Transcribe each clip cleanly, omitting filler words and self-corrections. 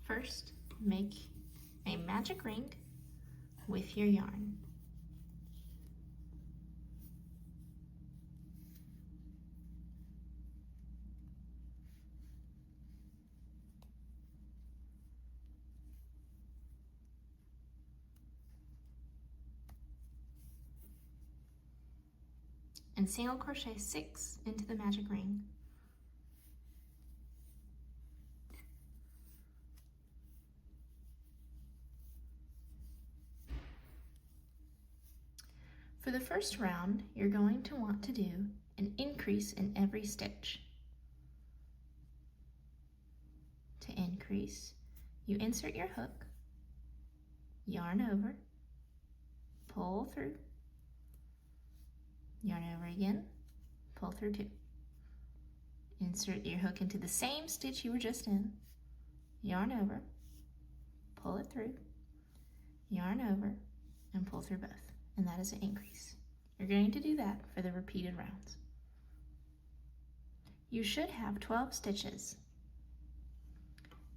First, make a magic ring with your yarn. And single crochet 6 into the magic ring. For the first round, you're going to want to do an increase in every stitch. To increase, you insert your hook, yarn over, pull through, yarn over again, pull through 2. Insert your hook into the same stitch you were just in, yarn over, pull it through, yarn over, and pull through both. And that is an increase. You're going to do that for the repeated rounds. You should have 12 stitches.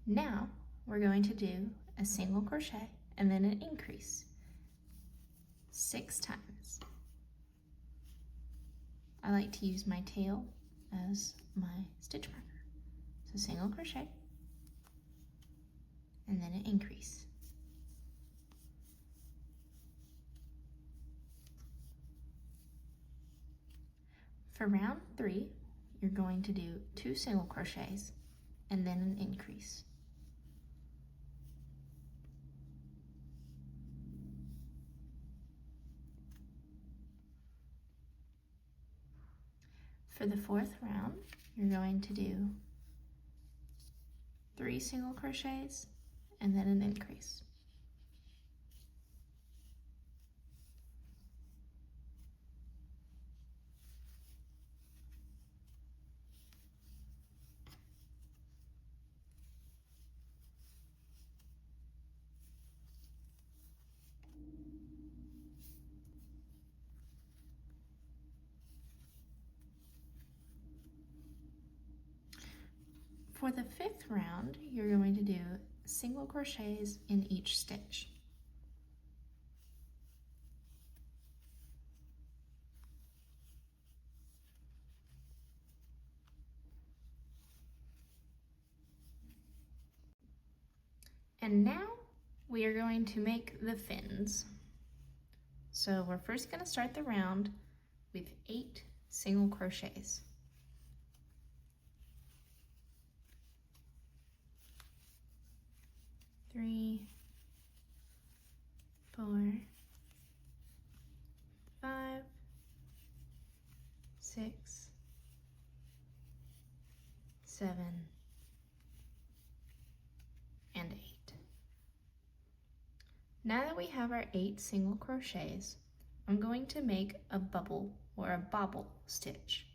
Now we're going to do a single crochet and then an increase 6 times. I like to use my tail as my stitch marker. So single crochet and then an increase. For round 3, you're going to do 2 single crochets and then an increase. For the 4th round, you're going to do 3 single crochets and then an increase. For the 5th round, you're going to do single crochets in each stitch. And now we are going to make the fins. So we're first going to start the round with 8 single crochets. 3, 4, 5, 6, 7, and 8. Now that we have our 8 single crochets, I'm going to make a bubble or a bobble stitch.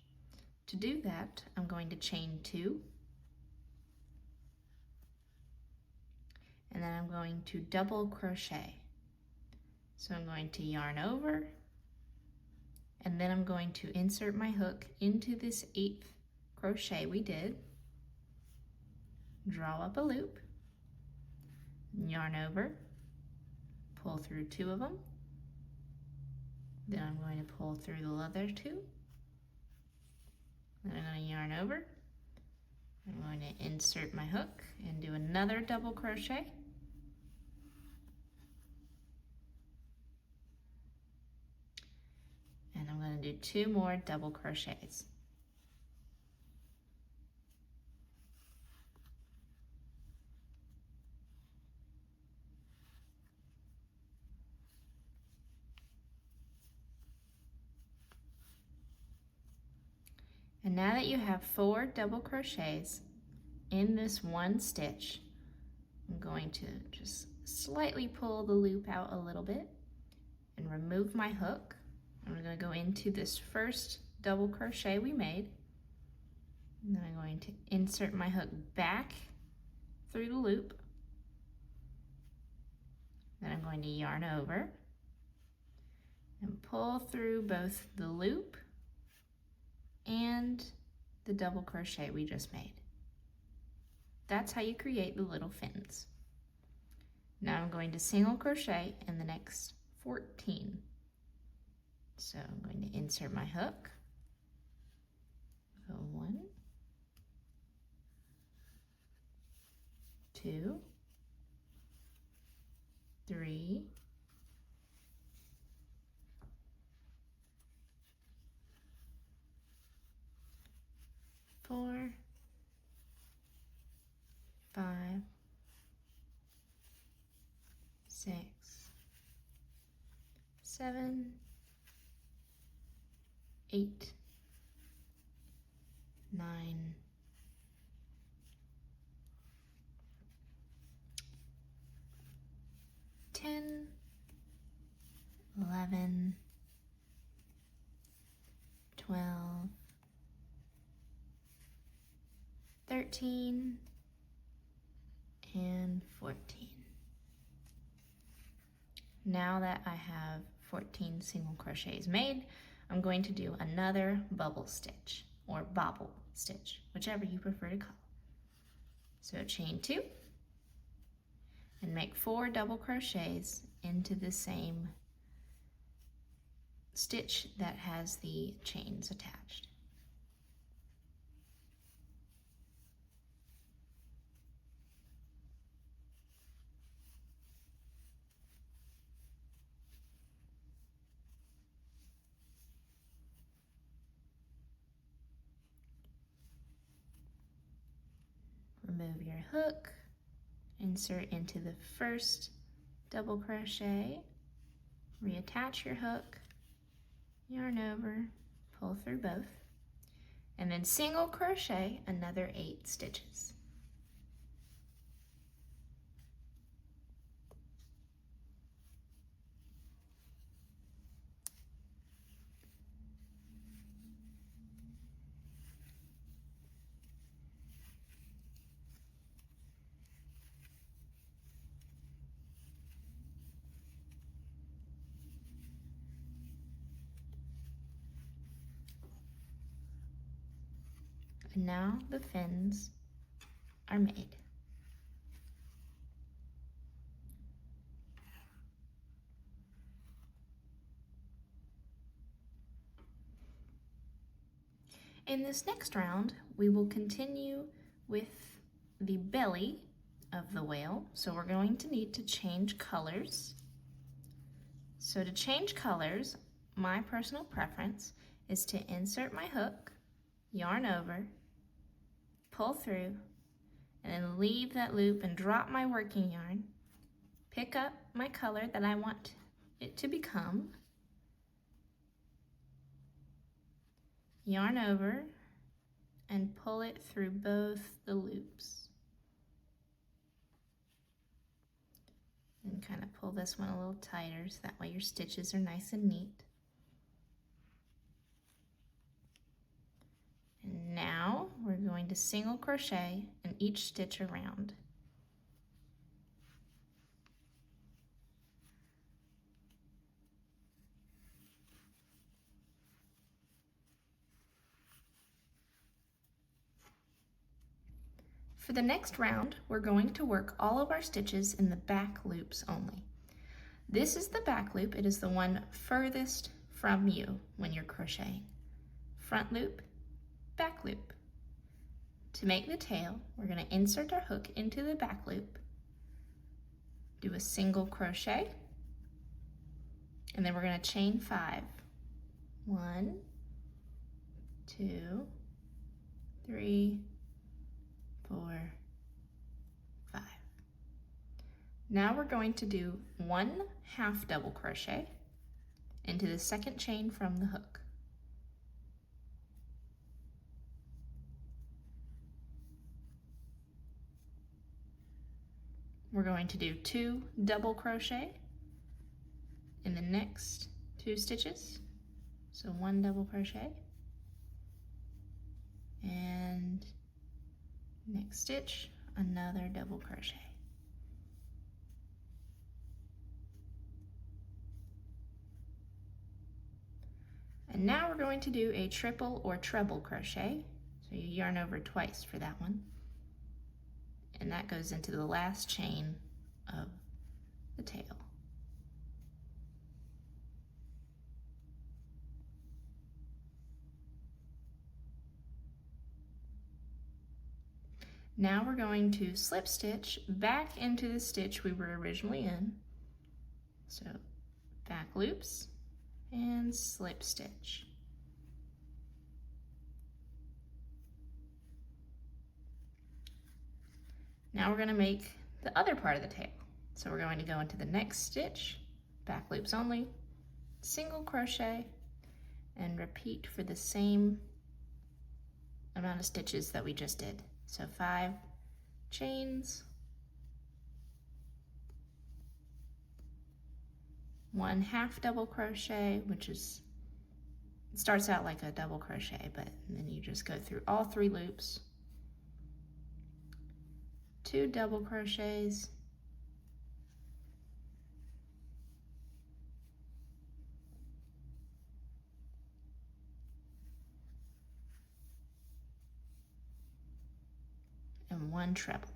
To do that, I'm going to chain 2, and then I'm going to double crochet. So I'm going to yarn over, and then I'm going to insert my hook into this 8th crochet we did, draw up a loop, yarn over, pull through 2 of them, then I'm going to pull through the other 2, then I'm going to yarn over, I'm going to insert my hook and do another double crochet, and I'm going to do 2 more double crochets. And now that you have 4 double crochets in this one stitch, I'm going to just slightly pull the loop out a little bit and remove my hook. I'm going to go into this first double crochet we made. And then I'm going to insert my hook back through the loop. Then I'm going to yarn over and pull through both the loop and the double crochet we just made. That's how you create the little fins. Now I'm going to single crochet in the next 14. So I'm going to insert my hook, go 1, 2, 3, 4, 5, 6, 7, 8, 9, 10, 11, 12, 13, and 14. Now that I have 14 single crochets made, I'm going to do another bubble stitch or bobble stitch, whichever you prefer to call it. So chain 2 and make 4 double crochets into the same stitch that has the chains attached. Remove your hook, insert into the first double crochet, reattach your hook, yarn over, pull through both, and then single crochet another 8 stitches. And now the fins are made. In this next round, we will continue with the belly of the whale. So we're going to need to change colors. So to change colors, my personal preference is to insert my hook, yarn over, pull through, and then leave that loop and drop my working yarn, pick up my color that I want it to become, yarn over, and pull it through both the loops. And kind of pull this one a little tighter so that way your stitches are nice and neat. And now we're going to single crochet in each stitch around. For the next round, we're going to work all of our stitches in the back loops only. This is the back loop. It is the one furthest from you when you're crocheting. Front loop, back loop. To make the tail, we're going to insert our hook into the back loop, do a single crochet, and then we're going to chain 5. 1, 2, 3, 4, 5. Now we're going to do 1 half double crochet into the second chain from the hook. We're going to do 2 double crochet in the next 2 stitches. So 1 double crochet, and next stitch, another double crochet. And now we're going to do a triple or treble crochet. So you yarn over twice for that one. and that goes into the last chain of the tail. Now we're going to slip stitch back into the stitch we were originally in. So back loops and slip stitch. Now we're going to make the other part of the tail. So we're going to go into the next stitch, back loops only, single crochet, and repeat for the same amount of stitches that we just did. So 5 chains, 1 half double crochet, which is, it starts out like a double crochet, but then you just go through all 3 loops, 2 double crochets, and 1 treble.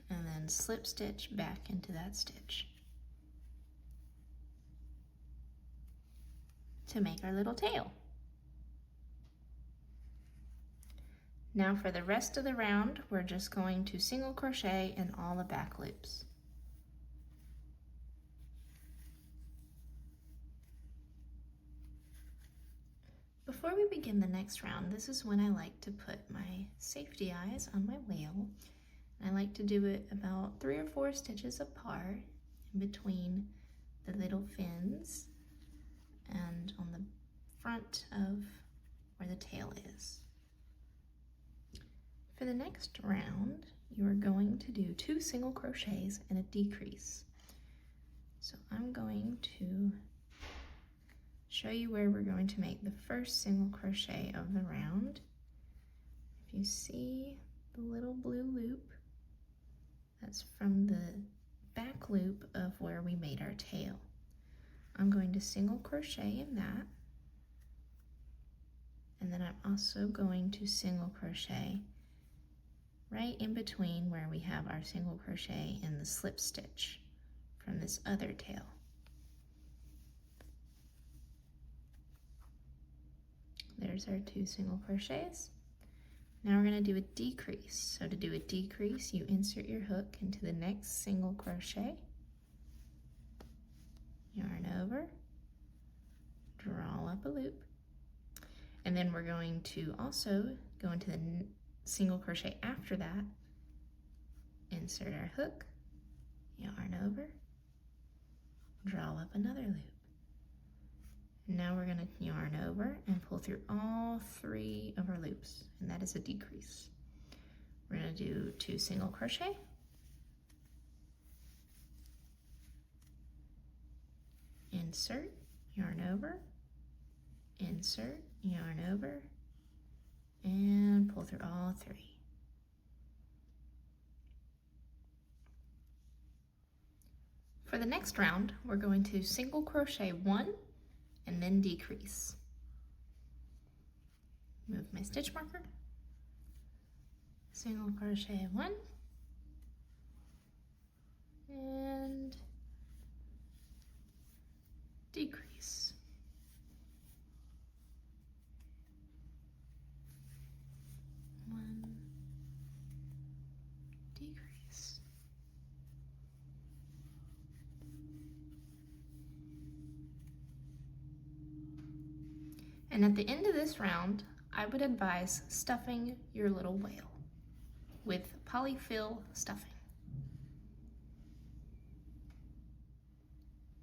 And then slip stitch back into that stitch to make our little tail. Now for the rest of the round, we're just going to single crochet in all the back loops. Before we begin the next round, this is when I like to put my safety eyes on my whale. I like to do it about 3 or 4 stitches apart in between the little fins and on the front of where the tail is. For the next round, you are going to do 2 single crochets and a decrease. So I'm going to show you where we're going to make the first single crochet of the round. If you see the little blue loop, that's from the back loop of where we made our tail. I'm going to single crochet in that, and then I'm also going to single crochet right in between where we have our single crochet in the slip stitch from this other tail. There's our 2 single crochets. Now we're going to do a decrease. So to do a decrease, you insert your hook into the next single crochet, yarn over, draw up a loop, and then we're going to also go into the single crochet after that, insert our hook, yarn over, draw up another loop. Now we're going to yarn over and pull through all 3 of our loops, and that is a decrease. We're going to do 2 single crochet, insert, yarn over, insert, yarn over, and pull through all 3. For the next round, we're going to single crochet 1 and then decrease. Move my stitch marker, single crochet 1, and decrease. Decrease. And at the end of this round, I would advise stuffing your little whale with polyfill stuffing.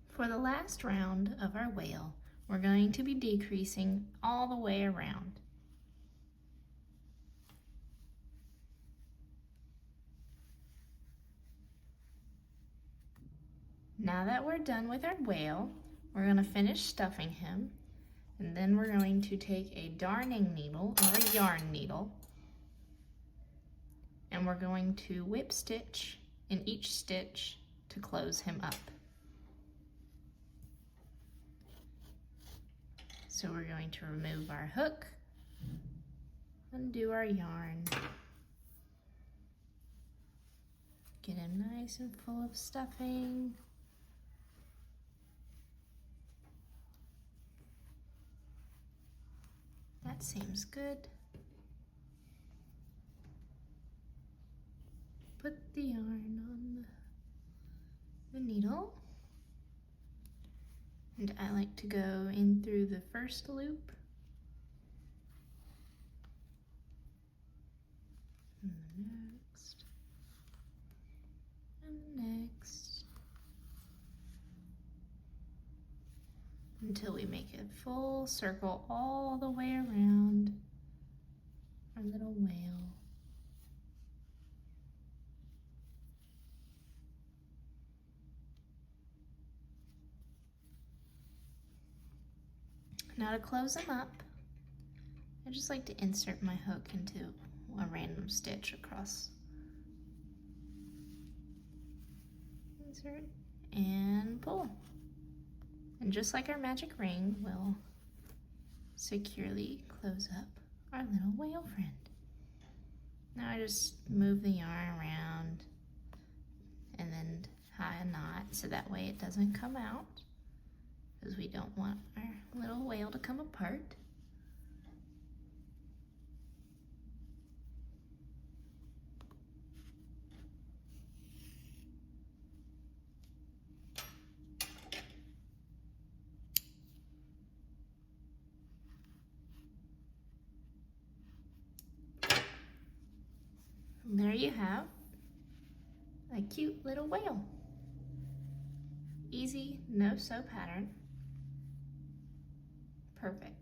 For the last round of our whale, we're going to be decreasing all the way around. Now that we're done with our whale, we're going to finish stuffing him, and then we're going to take a darning needle or a yarn needle, and we're going to whip stitch in each stitch to close him up. So we're going to remove our hook, undo our yarn, get him nice and full of stuffing. That seems good. Put the yarn on the needle. And I like to go in through the first loop. And the next. And the next. Until we make a full circle all the way around our little whale. Now to close them up, I just like to insert my hook into a random stitch across. Insert and pull. And just like our magic ring, we'll securely close up our little whale friend. Now I just move the yarn around and then tie a knot so that way it doesn't come out, because we don't want our little whale to come apart. And there you have a cute little whale. Easy, no sew pattern. Perfect.